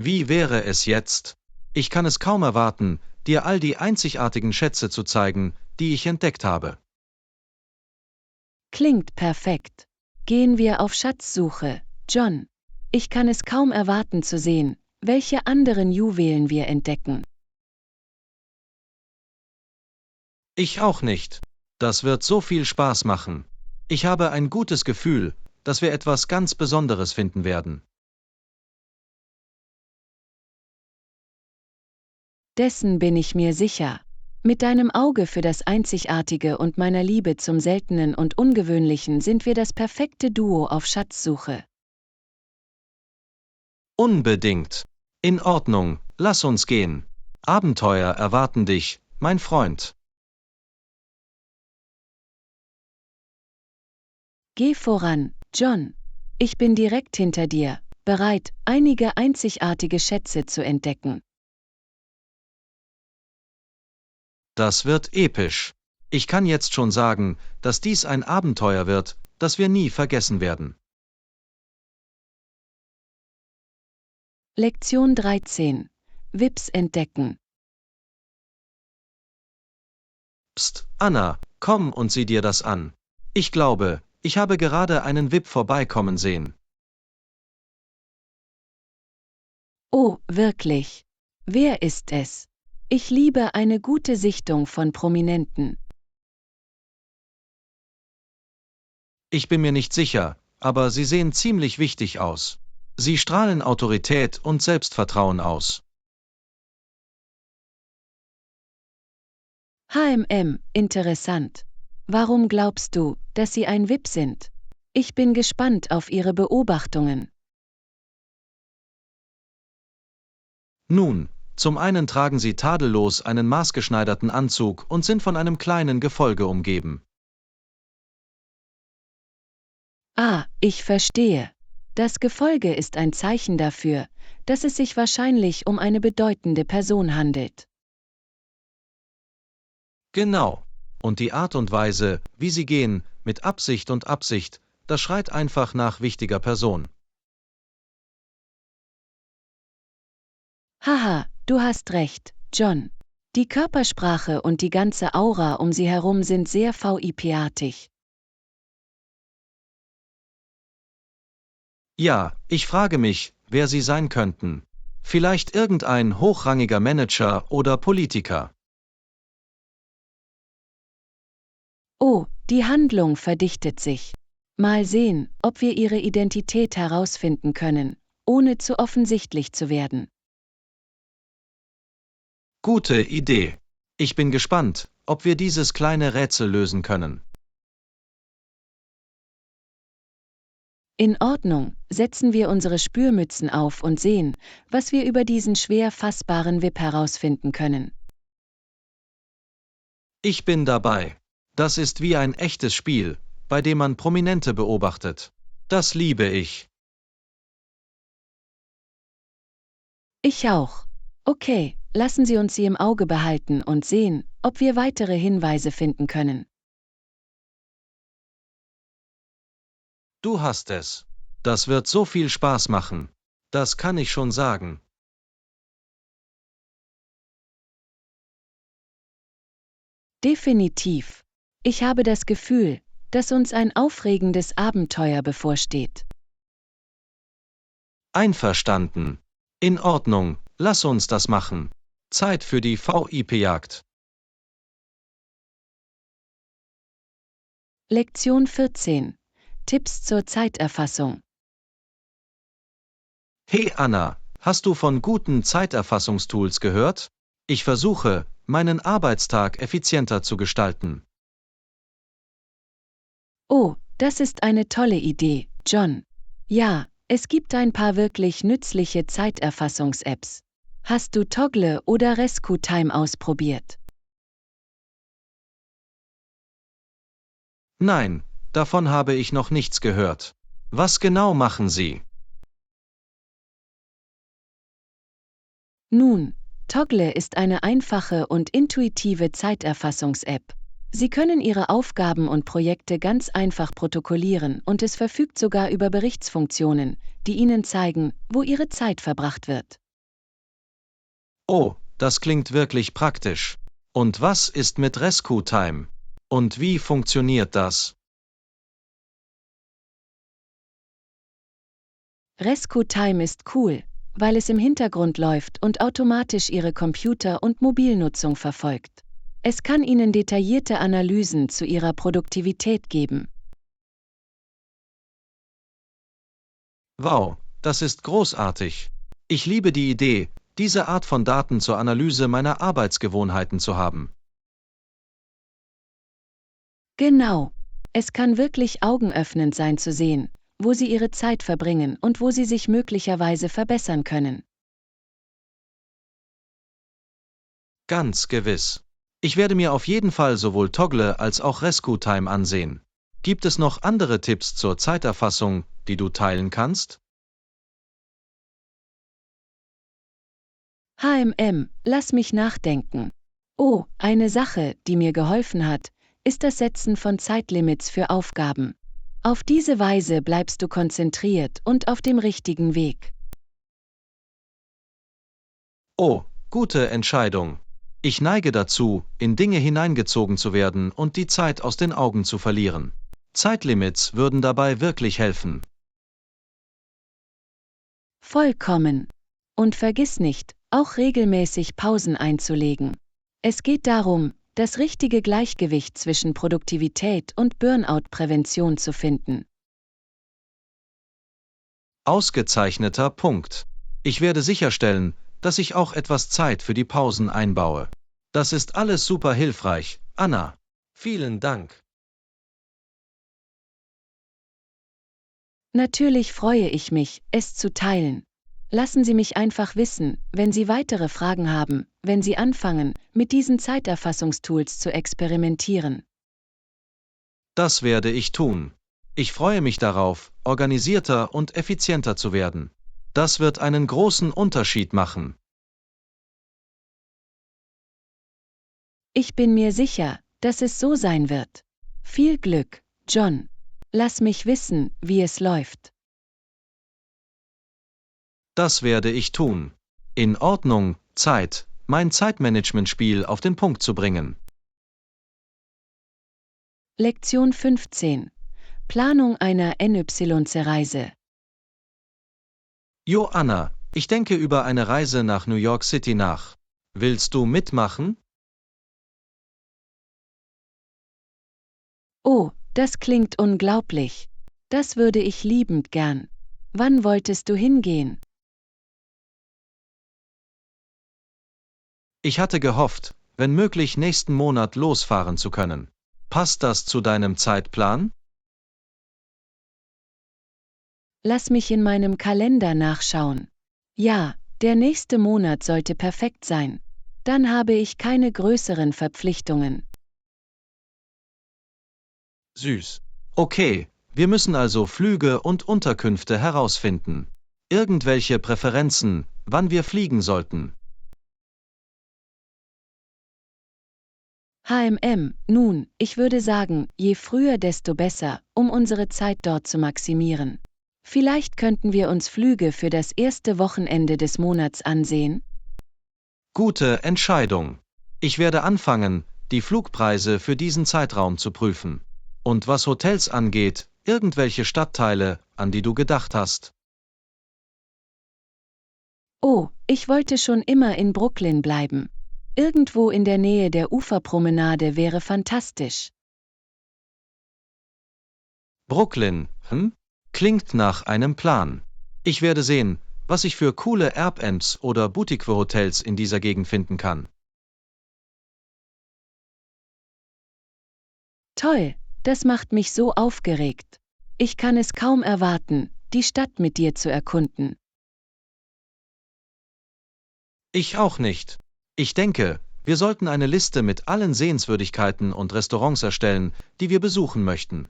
Wie wäre es jetzt? Ich kann es kaum erwarten, dir all die einzigartigen Schätze zu zeigen, die ich entdeckt habe. Klingt perfekt. Gehen wir auf Schatzsuche, John. Ich kann es kaum erwarten zu sehen, welche anderen Juwelen wir entdecken. Ich auch nicht. Das wird so viel Spaß machen. Ich habe ein gutes Gefühl, dass wir etwas ganz Besonderes finden werden. Dessen bin ich mir sicher. Mit deinem Auge für das Einzigartige und meiner Liebe zum Seltenen und Ungewöhnlichen sind wir das perfekte Duo auf Schatzsuche. Unbedingt. In Ordnung, lass uns gehen. Abenteuer erwarten dich, mein Freund. Geh voran, John. Ich bin direkt hinter dir, bereit, einige einzigartige Schätze zu entdecken. Das wird episch. Ich kann jetzt schon sagen, dass dies ein Abenteuer wird, das wir nie vergessen werden. Lektion 13. Vips entdecken. Psst, Anna, komm und sieh dir das an. Ich glaube, ich habe gerade einen VIP vorbeikommen sehen. Oh, wirklich? Wer ist es? Ich liebe eine gute Sichtung von Prominenten. Ich bin mir nicht sicher, aber sie sehen ziemlich wichtig aus. Sie strahlen Autorität und Selbstvertrauen aus. Interessant. Warum glaubst du, dass sie ein VIP sind? Ich bin gespannt auf ihre Beobachtungen. Nun, zum einen tragen sie tadellos einen maßgeschneiderten Anzug und sind von einem kleinen Gefolge umgeben. Ah, ich verstehe. Das Gefolge ist ein Zeichen dafür, dass es sich wahrscheinlich um eine bedeutende Person handelt. Genau. Und die Art und Weise, wie sie gehen, mit Absicht und Absicht, das schreit einfach nach wichtiger Person. Haha, du hast recht, John. Die Körpersprache und die ganze Aura um sie herum sind sehr VIP-artig. Ja, ich frage mich, wer sie sein könnten. Vielleicht irgendein hochrangiger Manager oder Politiker. Oh, die Handlung verdichtet sich. Mal sehen, ob wir ihre Identität herausfinden können, ohne zu offensichtlich zu werden. Gute Idee. Ich bin gespannt, ob wir dieses kleine Rätsel lösen können. In Ordnung, setzen wir unsere Spürmützen auf und sehen, was wir über diesen schwer fassbaren VIP herausfinden können. Ich bin dabei. Das ist wie ein echtes Spiel, bei dem man Prominente beobachtet. Das liebe ich. Ich auch. Okay, lassen Sie uns sie im Auge behalten und sehen, ob wir weitere Hinweise finden können. Du hast es. Das wird so viel Spaß machen. Das kann ich schon sagen. Definitiv. Ich habe das Gefühl, dass uns ein aufregendes Abenteuer bevorsteht. Einverstanden. In Ordnung, lass uns das machen. Zeit für die VIP-Jagd. Lektion 14. Tipps zur Zeiterfassung. Hey Anna, hast du von guten Zeiterfassungstools gehört? Ich versuche, meinen Arbeitstag effizienter zu gestalten. Oh, das ist eine tolle Idee, John. Ja, es gibt ein paar wirklich nützliche Zeiterfassungs-Apps. Hast du Toggle oder Rescue Time ausprobiert? Nein, davon habe ich noch nichts gehört. Was genau machen sie? Nun, Toggle ist eine einfache und intuitive Zeiterfassungs-App. Sie können Ihre Aufgaben und Projekte ganz einfach protokollieren und es verfügt sogar über Berichtsfunktionen, die Ihnen zeigen, wo Ihre Zeit verbracht wird. Oh, das klingt wirklich praktisch. Und was ist mit Rescue Time? Und wie funktioniert das? Rescue Time ist cool, weil es im Hintergrund läuft und automatisch Ihre Computer- und Mobilnutzung verfolgt. Es kann Ihnen detaillierte Analysen zu Ihrer Produktivität geben. Wow, das ist großartig. Ich liebe die Idee, diese Art von Daten zur Analyse meiner Arbeitsgewohnheiten zu haben. Genau. Es kann wirklich augenöffnend sein zu sehen, wo Sie Ihre Zeit verbringen und wo Sie sich möglicherweise verbessern können. Ganz gewiss. Ich werde mir auf jeden Fall sowohl Toggle als auch Rescue Time ansehen. Gibt es noch andere Tipps zur Zeiterfassung, die du teilen kannst? Lass mich nachdenken. Oh, eine Sache, die mir geholfen hat, ist das Setzen von Zeitlimits für Aufgaben. Auf diese Weise bleibst du konzentriert und auf dem richtigen Weg. Oh, gute Entscheidung. Ich neige dazu, in Dinge hineingezogen zu werden und die Zeit aus den Augen zu verlieren. Zeitlimits würden dabei wirklich helfen. Vollkommen. Und vergiss nicht, auch regelmäßig Pausen einzulegen. Es geht darum, das richtige Gleichgewicht zwischen Produktivität und Burnout-Prävention zu finden. Ausgezeichneter Punkt. Ich werde sicherstellen, dass ich auch etwas Zeit für die Pausen einbaue. Das ist alles super hilfreich, Anna. Vielen Dank. Natürlich freue ich mich, es zu teilen. Lassen Sie mich einfach wissen, wenn Sie weitere Fragen haben, wenn Sie anfangen, mit diesen Zeiterfassungstools zu experimentieren. Das werde ich tun. Ich freue mich darauf, organisierter und effizienter zu werden. Das wird einen großen Unterschied machen. Ich bin mir sicher, dass es so sein wird. Viel Glück, John. Lass mich wissen, wie es läuft. Das werde ich tun. In Ordnung, Zeit, mein Zeitmanagement-Spiel auf den Punkt zu bringen. Lektion 15. Planung einer NYC-Reise. Joanna, ich denke über eine Reise nach New York City nach. Willst du mitmachen? Oh, das klingt unglaublich. Das würde ich liebend gern. Wann wolltest du hingehen? Ich hatte gehofft, wenn möglich nächsten Monat losfahren zu können. Passt das zu deinem Zeitplan? Lass mich in meinem Kalender nachschauen. Ja, der nächste Monat sollte perfekt sein. Dann habe ich keine größeren Verpflichtungen. Süß. Okay, wir müssen also Flüge und Unterkünfte herausfinden. Irgendwelche Präferenzen, wann wir fliegen sollten? Nun, ich würde sagen, je früher desto besser, um unsere Zeit dort zu maximieren. Vielleicht könnten wir uns Flüge für das erste Wochenende des Monats ansehen? Gute Entscheidung. Ich werde anfangen, die Flugpreise für diesen Zeitraum zu prüfen. Und was Hotels angeht, irgendwelche Stadtteile, an die du gedacht hast. Oh, ich wollte schon immer in Brooklyn bleiben. Irgendwo in der Nähe der Uferpromenade wäre fantastisch. Brooklyn, Klingt nach einem Plan. Ich werde sehen, was ich für coole Airbnbs oder Boutique-Hotels in dieser Gegend finden kann. Toll, das macht mich so aufgeregt. Ich kann es kaum erwarten, die Stadt mit dir zu erkunden. Ich auch nicht. Ich denke, wir sollten eine Liste mit allen Sehenswürdigkeiten und Restaurants erstellen, die wir besuchen möchten.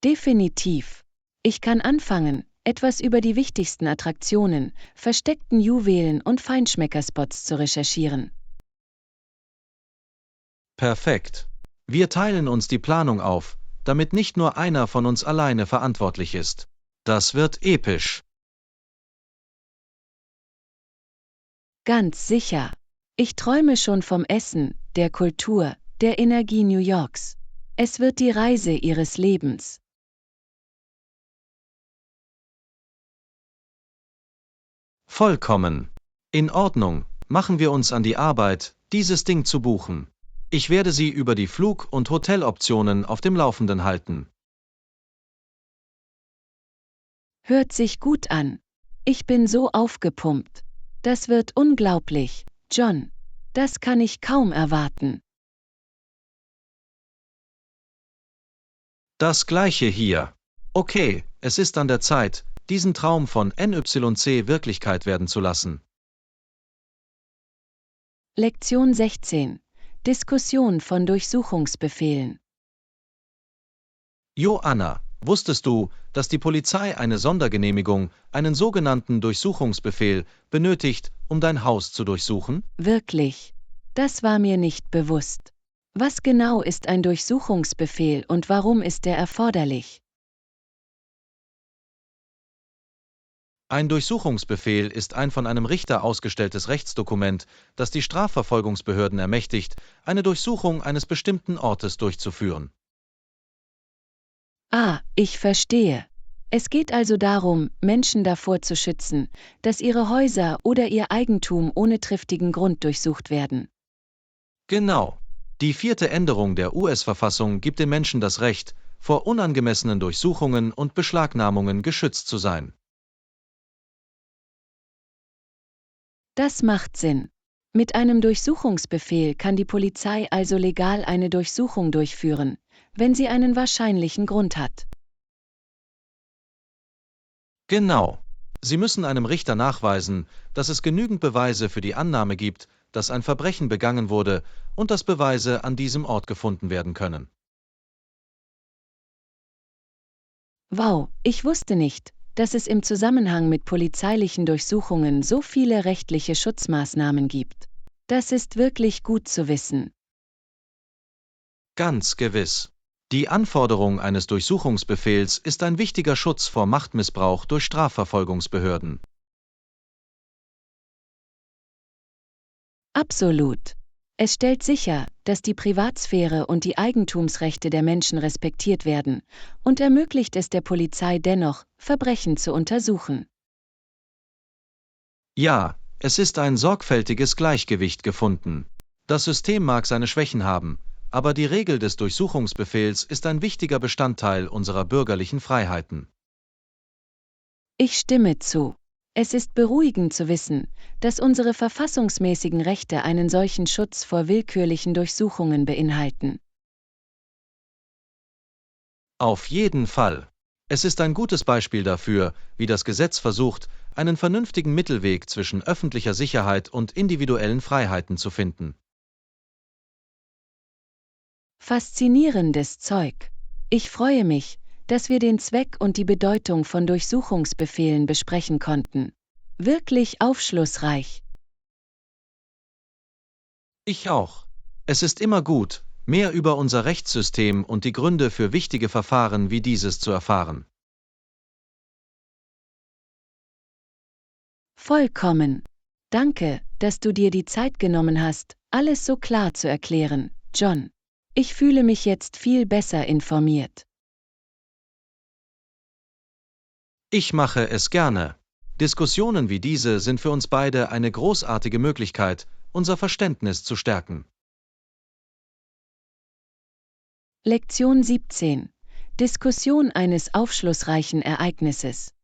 Definitiv. Ich kann anfangen, etwas über die wichtigsten Attraktionen, versteckten Juwelen und Feinschmeckerspots zu recherchieren. Perfekt. Wir teilen uns die Planung auf, damit nicht nur einer von uns alleine verantwortlich ist. Das wird episch. Ganz sicher. Ich träume schon vom Essen, der Kultur, der Energie New Yorks. Es wird die Reise ihres Lebens. Vollkommen. In Ordnung, machen wir uns an die Arbeit, dieses Ding zu buchen. Ich werde Sie über die Flug- und Hoteloptionen auf dem Laufenden halten. Hört sich gut an. Ich bin so aufgepumpt. Das wird unglaublich, John. Das kann ich kaum erwarten. Das gleiche hier. Okay, es ist an der Zeit, diesen Traum von NYC Wirklichkeit werden zu lassen. Lektion 16. Diskussion von Durchsuchungsbefehlen. Joanna, wusstest du, dass die Polizei eine Sondergenehmigung, einen sogenannten Durchsuchungsbefehl, benötigt, um dein Haus zu durchsuchen? Wirklich? Das war mir nicht bewusst. Was genau ist ein Durchsuchungsbefehl und warum ist er erforderlich? Ein Durchsuchungsbefehl ist ein von einem Richter ausgestelltes Rechtsdokument, das die Strafverfolgungsbehörden ermächtigt, eine Durchsuchung eines bestimmten Ortes durchzuführen. Ah, ich verstehe. Es geht also darum, Menschen davor zu schützen, dass ihre Häuser oder ihr Eigentum ohne triftigen Grund durchsucht werden. Genau. Die 4. Änderung der US-Verfassung gibt den Menschen das Recht, vor unangemessenen Durchsuchungen und Beschlagnahmungen geschützt zu sein. Das macht Sinn. Mit einem Durchsuchungsbefehl kann die Polizei also legal eine Durchsuchung durchführen, wenn sie einen wahrscheinlichen Grund hat. Genau. Sie müssen einem Richter nachweisen, dass es genügend Beweise für die Annahme gibt, dass ein Verbrechen begangen wurde und dass Beweise an diesem Ort gefunden werden können. Wow, ich wusste nicht, dass es im Zusammenhang mit polizeilichen Durchsuchungen so viele rechtliche Schutzmaßnahmen gibt. Das ist wirklich gut zu wissen. Ganz gewiss. Die Anforderung eines Durchsuchungsbefehls ist ein wichtiger Schutz vor Machtmissbrauch durch Strafverfolgungsbehörden. Absolut. Es stellt sicher, dass die Privatsphäre und die Eigentumsrechte der Menschen respektiert werden und ermöglicht es der Polizei dennoch, Verbrechen zu untersuchen. Ja, es ist ein sorgfältiges Gleichgewicht gefunden. Das System mag seine Schwächen haben, aber die Regel des Durchsuchungsbefehls ist ein wichtiger Bestandteil unserer bürgerlichen Freiheiten. Ich stimme zu. Es ist beruhigend zu wissen, dass unsere verfassungsmäßigen Rechte einen solchen Schutz vor willkürlichen Durchsuchungen beinhalten. Auf jeden Fall. Es ist ein gutes Beispiel dafür, wie das Gesetz versucht, einen vernünftigen Mittelweg zwischen öffentlicher Sicherheit und individuellen Freiheiten zu finden. Faszinierendes Zeug. Ich freue mich, dass wir den Zweck und die Bedeutung von Durchsuchungsbefehlen besprechen konnten. Wirklich aufschlussreich. Ich auch. Es ist immer gut, mehr über unser Rechtssystem und die Gründe für wichtige Verfahren wie dieses zu erfahren. Vollkommen. Danke, dass du dir die Zeit genommen hast, alles so klar zu erklären, John. Ich fühle mich jetzt viel besser informiert. Ich mache es gerne. Diskussionen wie diese sind für uns beide eine großartige Möglichkeit, unser Verständnis zu stärken. Lektion 17. Diskussion eines aufschlussreichen Ereignisses.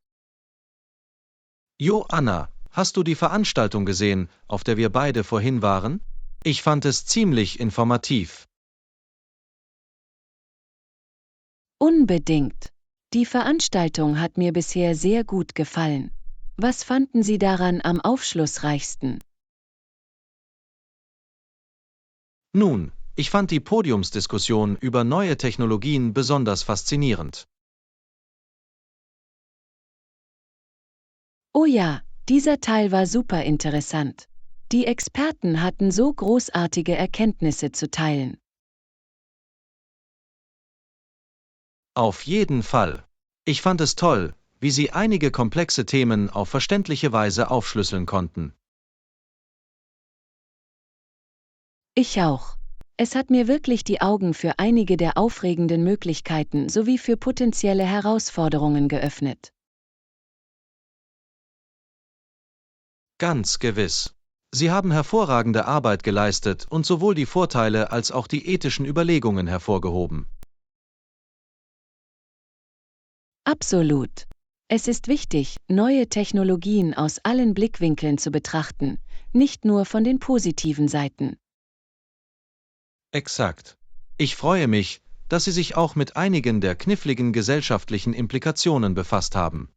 Joanna, hast du die Veranstaltung gesehen, auf der wir beide vorhin waren? Ich fand es ziemlich informativ. Unbedingt. Die Veranstaltung hat mir bisher sehr gut gefallen. Was fanden Sie daran am aufschlussreichsten? Nun, ich fand die Podiumsdiskussion über neue Technologien besonders faszinierend. Oh ja, dieser Teil war super interessant. Die Experten hatten so großartige Erkenntnisse zu teilen. Auf jeden Fall. Ich fand es toll, wie sie einige komplexe Themen auf verständliche Weise aufschlüsseln konnten. Ich auch. Es hat mir wirklich die Augen für einige der aufregenden Möglichkeiten sowie für potenzielle Herausforderungen geöffnet. Ganz gewiss. Sie haben hervorragende Arbeit geleistet und sowohl die Vorteile als auch die ethischen Überlegungen hervorgehoben. Absolut. Es ist wichtig, neue Technologien aus allen Blickwinkeln zu betrachten, nicht nur von den positiven Seiten. Exakt. Ich freue mich, dass Sie sich auch mit einigen der kniffligen gesellschaftlichen Implikationen befasst haben.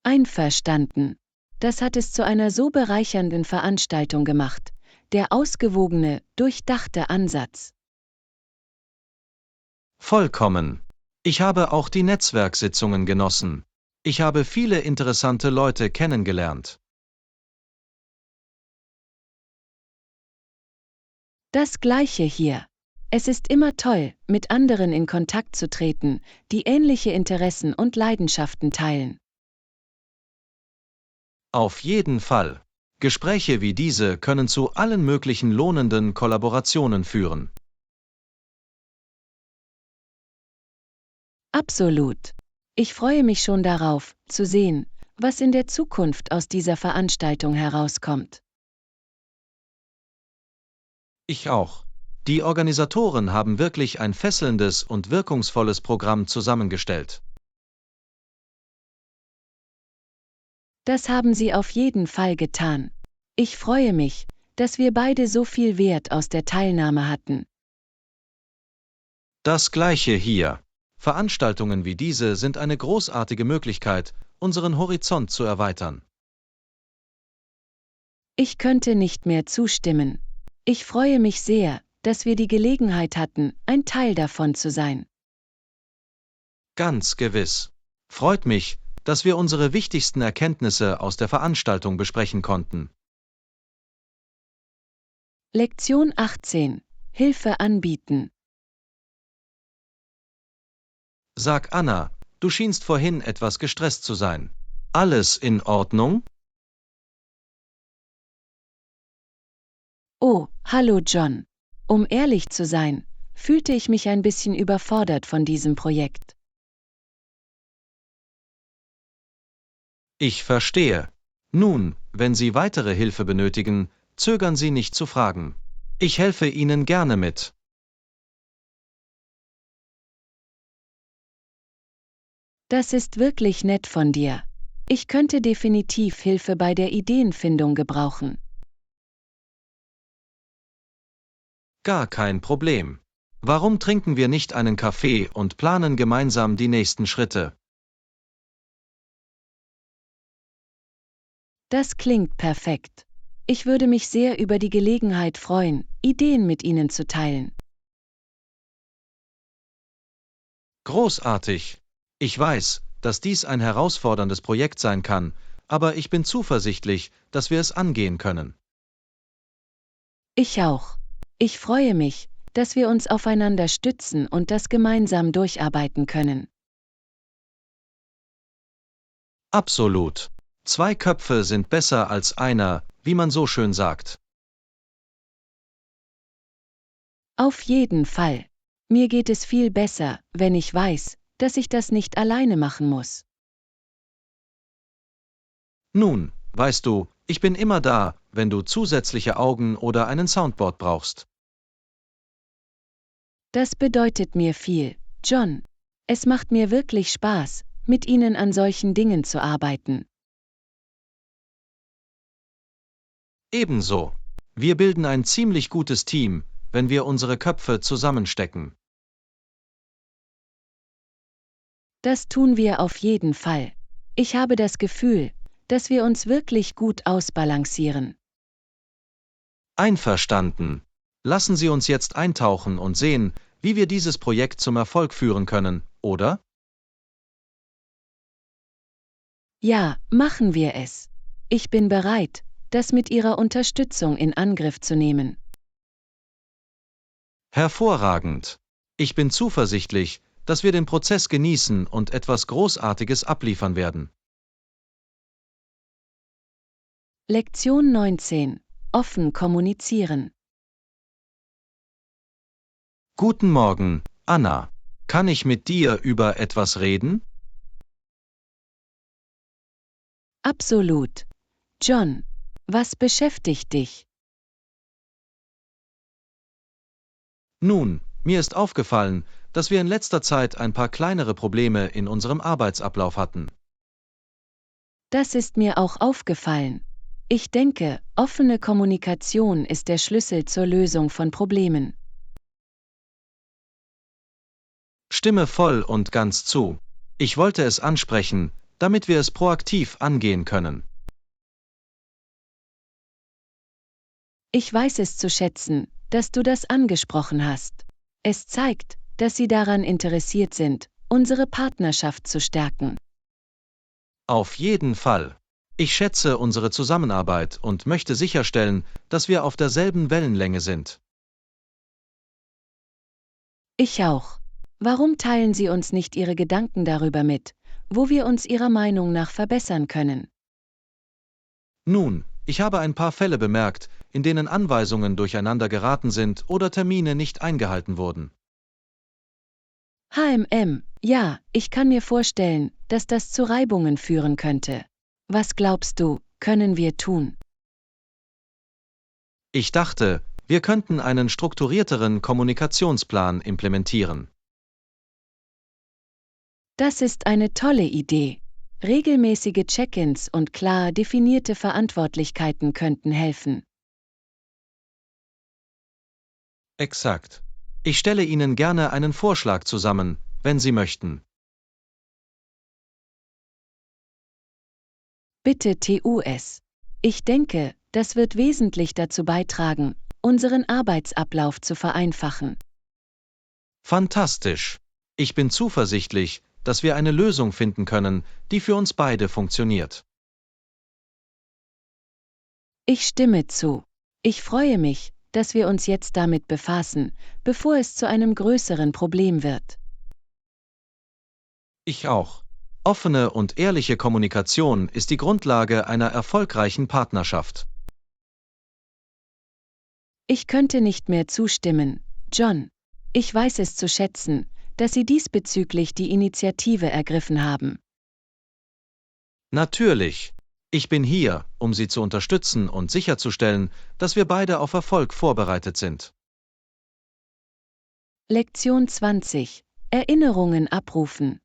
Einverstanden. Das hat es zu einer so bereichernden Veranstaltung gemacht. Der ausgewogene, durchdachte Ansatz. Vollkommen. Ich habe auch die Netzwerksitzungen genossen. Ich habe viele interessante Leute kennengelernt. Das Gleiche hier. Es ist immer toll, mit anderen in Kontakt zu treten, die ähnliche Interessen und Leidenschaften teilen. Auf jeden Fall. Gespräche wie diese können zu allen möglichen lohnenden Kollaborationen führen. Absolut. Ich freue mich schon darauf, zu sehen, was in der Zukunft aus dieser Veranstaltung herauskommt. Ich auch. Die Organisatoren haben wirklich ein fesselndes und wirkungsvolles Programm zusammengestellt. Das haben Sie auf jeden Fall getan. Ich freue mich, dass wir beide so viel Wert aus der Teilnahme hatten. Das Gleiche hier. Veranstaltungen wie diese sind eine großartige Möglichkeit, unseren Horizont zu erweitern. Ich könnte nicht mehr zustimmen. Ich freue mich sehr, dass wir die Gelegenheit hatten, ein Teil davon zu sein. Ganz gewiss. Freut mich, dass wir unsere wichtigsten Erkenntnisse aus der Veranstaltung besprechen konnten. Lektion 18. Hilfe anbieten. Sag Anna, du schienst vorhin etwas gestresst zu sein. Alles in Ordnung? Oh, hallo John. Um ehrlich zu sein, fühlte ich mich ein bisschen überfordert von diesem Projekt. Ich verstehe. Nun, wenn Sie weitere Hilfe benötigen, zögern Sie nicht zu fragen. Ich helfe Ihnen gerne mit. Das ist wirklich nett von dir. Ich könnte definitiv Hilfe bei der Ideenfindung gebrauchen. Gar kein Problem. Warum trinken wir nicht einen Kaffee und planen gemeinsam die nächsten Schritte? Das klingt perfekt. Ich würde mich sehr über die Gelegenheit freuen, Ideen mit Ihnen zu teilen. Großartig. Ich weiß, dass dies ein herausforderndes Projekt sein kann, aber ich bin zuversichtlich, dass wir es angehen können. Ich auch. Ich freue mich, dass wir uns aufeinander stützen und das gemeinsam durcharbeiten können. Absolut. Zwei Köpfe sind besser als einer, wie man so schön sagt. Auf jeden Fall. Mir geht es viel besser, wenn ich weiß, dass ich das nicht alleine machen muss. Nun, weißt du, ich bin immer da, wenn du zusätzliche Augen oder einen Soundboard brauchst. Das bedeutet mir viel, John. Es macht mir wirklich Spaß, mit Ihnen an solchen Dingen zu arbeiten. Ebenso. Wir bilden ein ziemlich gutes Team, wenn wir unsere Köpfe zusammenstecken. Das tun wir auf jeden Fall. Ich habe das Gefühl, dass wir uns wirklich gut ausbalancieren. Einverstanden. Lassen Sie uns jetzt eintauchen und sehen, wie wir dieses Projekt zum Erfolg führen können, oder? Ja, machen wir es. Ich bin bereit, das mit Ihrer Unterstützung in Angriff zu nehmen. Hervorragend. Ich bin zuversichtlich, dass wir den Prozess genießen und etwas Großartiges abliefern werden. Lektion 19. Offen kommunizieren. Guten Morgen, Anna. Kann ich mit dir über etwas reden? Absolut. John, was beschäftigt dich? Nun, mir ist aufgefallen, dass wir in letzter Zeit ein paar kleinere Probleme in unserem Arbeitsablauf hatten. Das ist mir auch aufgefallen. Ich denke, offene Kommunikation ist der Schlüssel zur Lösung von Problemen. Stimme voll und ganz zu. Ich wollte es ansprechen, damit wir es proaktiv angehen können. Ich weiß es zu schätzen, dass du das angesprochen hast. Es zeigt, dass sie daran interessiert sind, unsere Partnerschaft zu stärken. Auf jeden Fall. Ich schätze unsere Zusammenarbeit und möchte sicherstellen, dass wir auf derselben Wellenlänge sind. Ich auch. Warum teilen Sie uns nicht Ihre Gedanken darüber mit, wo wir uns Ihrer Meinung nach verbessern können? Nun, ich habe ein paar Fälle bemerkt, in denen Anweisungen durcheinander geraten sind oder Termine nicht eingehalten wurden. Ja, ich kann mir vorstellen, dass das zu Reibungen führen könnte. Was glaubst du, können wir tun? Ich dachte, wir könnten einen strukturierteren Kommunikationsplan implementieren. Das ist eine tolle Idee. Regelmäßige Check-ins und klar definierte Verantwortlichkeiten könnten helfen. Exakt. Ich stelle Ihnen gerne einen Vorschlag zusammen, wenn Sie möchten. Bitte TUS. Ich denke, das wird wesentlich dazu beitragen, unseren Arbeitsablauf zu vereinfachen. Fantastisch. Ich bin zuversichtlich, dass wir eine Lösung finden können, die für uns beide funktioniert. Ich stimme zu. Ich freue mich, dass wir uns jetzt damit befassen, bevor es zu einem größeren Problem wird. Ich auch. Offene und ehrliche Kommunikation ist die Grundlage einer erfolgreichen Partnerschaft. Ich könnte nicht mehr zustimmen, John. Ich weiß es zu schätzen, dass Sie diesbezüglich die Initiative ergriffen haben. Natürlich. Ich bin hier, um Sie zu unterstützen und sicherzustellen, dass wir beide auf Erfolg vorbereitet sind. Lektion 20. Erinnerungen abrufen.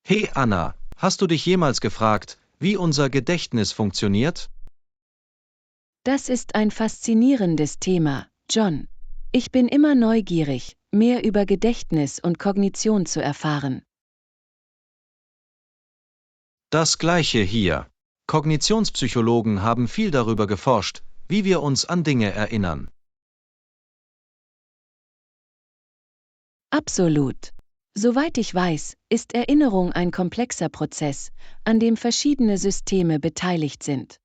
Hey Anna, hast du dich jemals gefragt, wie unser Gedächtnis funktioniert? Das ist ein faszinierendes Thema, John. Ich bin immer neugierig, mehr über Gedächtnis und Kognition zu erfahren. Das Gleiche hier. Kognitionspsychologen haben viel darüber geforscht, wie wir uns an Dinge erinnern. Absolut. Soweit ich weiß, ist Erinnerung ein komplexer Prozess, an dem verschiedene Systeme beteiligt sind.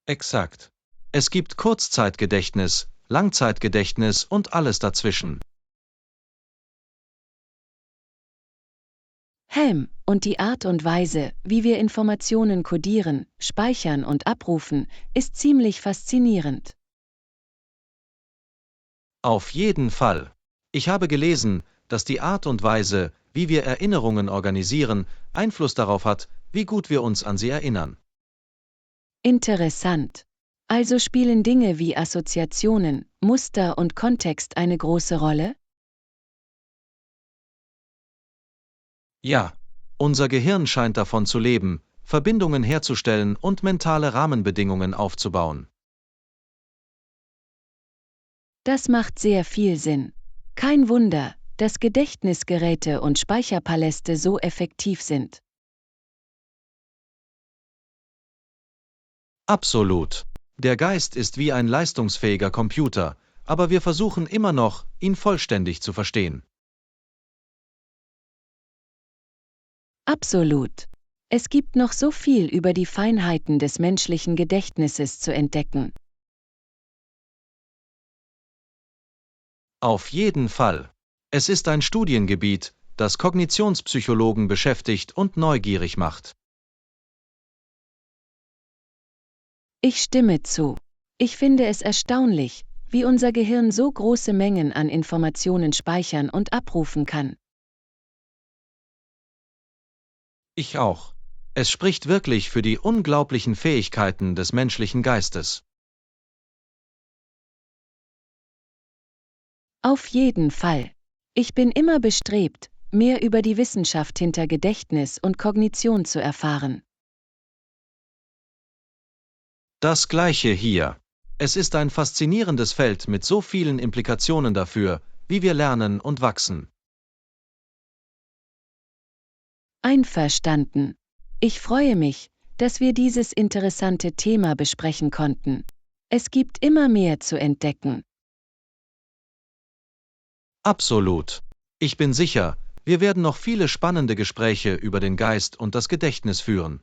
Exakt. Es gibt Kurzzeitgedächtnis, Langzeitgedächtnis und alles dazwischen. Helm, und die Art und Weise, wie wir Informationen kodieren, speichern und abrufen, ist ziemlich faszinierend. Auf jeden Fall. Ich habe gelesen, dass die Art und Weise, wie wir Erinnerungen organisieren, Einfluss darauf hat, wie gut wir uns an sie erinnern. Interessant. Also spielen Dinge wie Assoziationen, Muster und Kontext eine große Rolle? Ja, unser Gehirn scheint davon zu leben, Verbindungen herzustellen und mentale Rahmenbedingungen aufzubauen. Das macht sehr viel Sinn. Kein Wunder, dass Gedächtnisgeräte und Speicherpaläste so effektiv sind. Absolut. Der Geist ist wie ein leistungsfähiger Computer, aber wir versuchen immer noch, ihn vollständig zu verstehen. Absolut. Es gibt noch so viel über die Feinheiten des menschlichen Gedächtnisses zu entdecken. Auf jeden Fall. Es ist ein Studiengebiet, das Kognitionspsychologen beschäftigt und neugierig macht. Ich stimme zu. Ich finde es erstaunlich, wie unser Gehirn so große Mengen an Informationen speichern und abrufen kann. Ich auch. Es spricht wirklich für die unglaublichen Fähigkeiten des menschlichen Geistes. Auf jeden Fall. Ich bin immer bestrebt, mehr über die Wissenschaft hinter Gedächtnis und Kognition zu erfahren. Das Gleiche hier. Es ist ein faszinierendes Feld mit so vielen Implikationen dafür, wie wir lernen und wachsen. Einverstanden. Ich freue mich, dass wir dieses interessante Thema besprechen konnten. Es gibt immer mehr zu entdecken. Absolut. Ich bin sicher, wir werden noch viele spannende Gespräche über den Geist und das Gedächtnis führen.